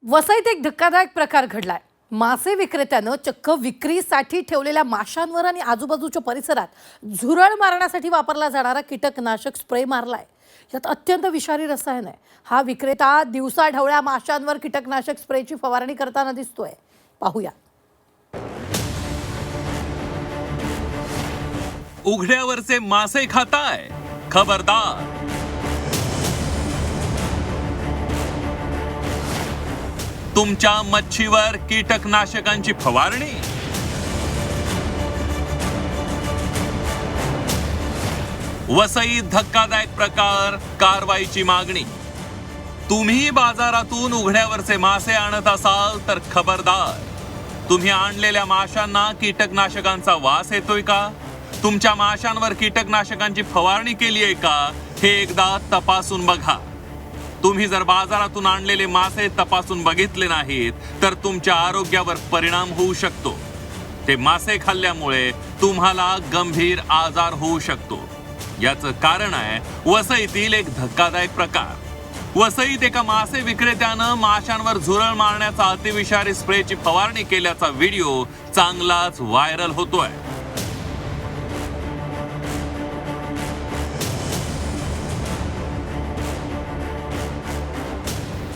वसईत एक धक्कादायक प्रकार घडलाय। मासे विक्रेत्यानं चक्क विक्रीसाठी ठेवलेल्या माशांवर आणि आजूबाजूच्या परिसरात झुरळ मारण्यासाठी वापरला जाणारा कीटकनाशक स्प्रे मारलाय। यात अत्यंत विषारी रसायन आहे। हा विक्रेता दिवसाढवळ्या माशांवर कीटकनाशक स्प्रेची फवारणी करताना दिसतोय। पाहूया। उघड्यावरचे मासे खाताय, खबरदार। तुमच्या मच्छीवर कीटकनाशकांची फवारणी। वसईत धक्कादायक प्रकार, कारवाईची मागणी। तुम्ही बाजारातून उघड्यावरचे मासे आणत असाल तर खबरदार। तुम्ही आणलेल्या माशांना कीटकनाशकांचा वास येतोय का? तुमच्या माशांवर कीटकनाशकांची फवारणी केली आहे का हे एकदा तपासून बघा। तुम्ही जर बाजारातून आणलेले मासे तपासून बघितले नाहीत तर तुमच्या आरोग्यावर परिणाम होऊ शकतो। ते मासे खाल्ल्यामुळे तुम्हाला गंभीर आजार होऊ शकतो। याचं कारण आहे वसईतील एक धक्कादायक प्रकार। वसईत एका मासे विक्रेत्यानं माशांवर झुरळ मारण्याचा अतिविषारी स्प्रेची फवारणी केल्याचा व्हिडिओ चांगलाच व्हायरल होतोय।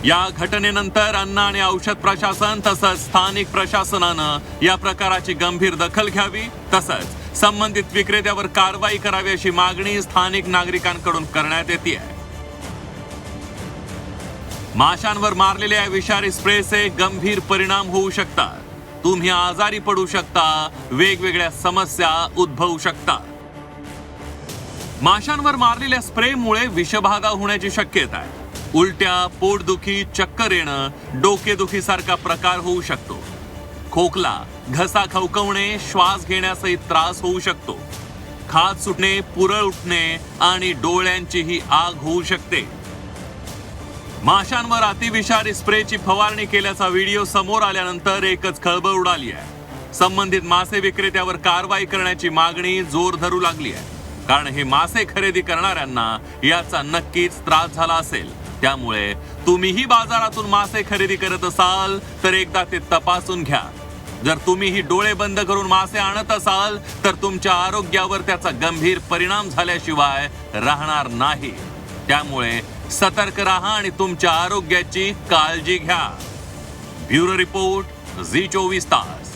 या घटनेनंतर अन्न आणि औषध प्रशासन तसंच स्थानिक प्रशासनानं या प्रकाराची गंभीर दखल घ्यावी, तसंच संबंधित विक्रेत्यावर कारवाई करावी अशी मागणी स्थानिक नागरिकांकडून करण्यात येते। माशांवर मारलेल्या विषारी स्प्रेचे गंभीर परिणाम होऊ शकतात। तुम्ही आजारी पडू शकता, वेगवेगळ्या समस्या उद्भवू शकतात। माशांवर मारलेल्या स्प्रेमुळे विषबाधा होण्याची शक्यता आहे। उलट्या, पोटदुखी, चक्कर येणं, डोकेदुखी सारखा प्रकार होऊ शकतो। खोकला, घसा खवखवणे, श्वास घेण्यासही त्रास होऊ शकतो। खाज सुटणे, पुरळ उठणे आणि डोळ्यांचीही आग होऊ शकते। माशांवर अतिविषारी स्प्रेची फवारणी केल्याचा व्हिडिओ समोर आल्यानंतर एकच खळबळ उडाली आहे। संबंधित मासे विक्रेत्यावर कारवाई करण्याची मागणी जोर धरू लागली आहे, कारण हे मासे खरेदी करणाऱ्यांना याचा नक्कीच त्रास झाला असेल। त्यामुळे तुम्हीही बाजारातून मासे खरेदी करत असाल तर एकदा ते तपासून घ्या। जर तुम्हीही डोळे बंद करून मासे आणत असाल तर तुमच्या आरोग्यावर त्याचा गंभीर परिणाम झाल्याशिवाय राहणार नाही। त्यामुळे सतर्क राहा आणि तुमच्या आरोग्याची काळजी घ्या। ब्युरो रिपोर्ट, झी 24 तास।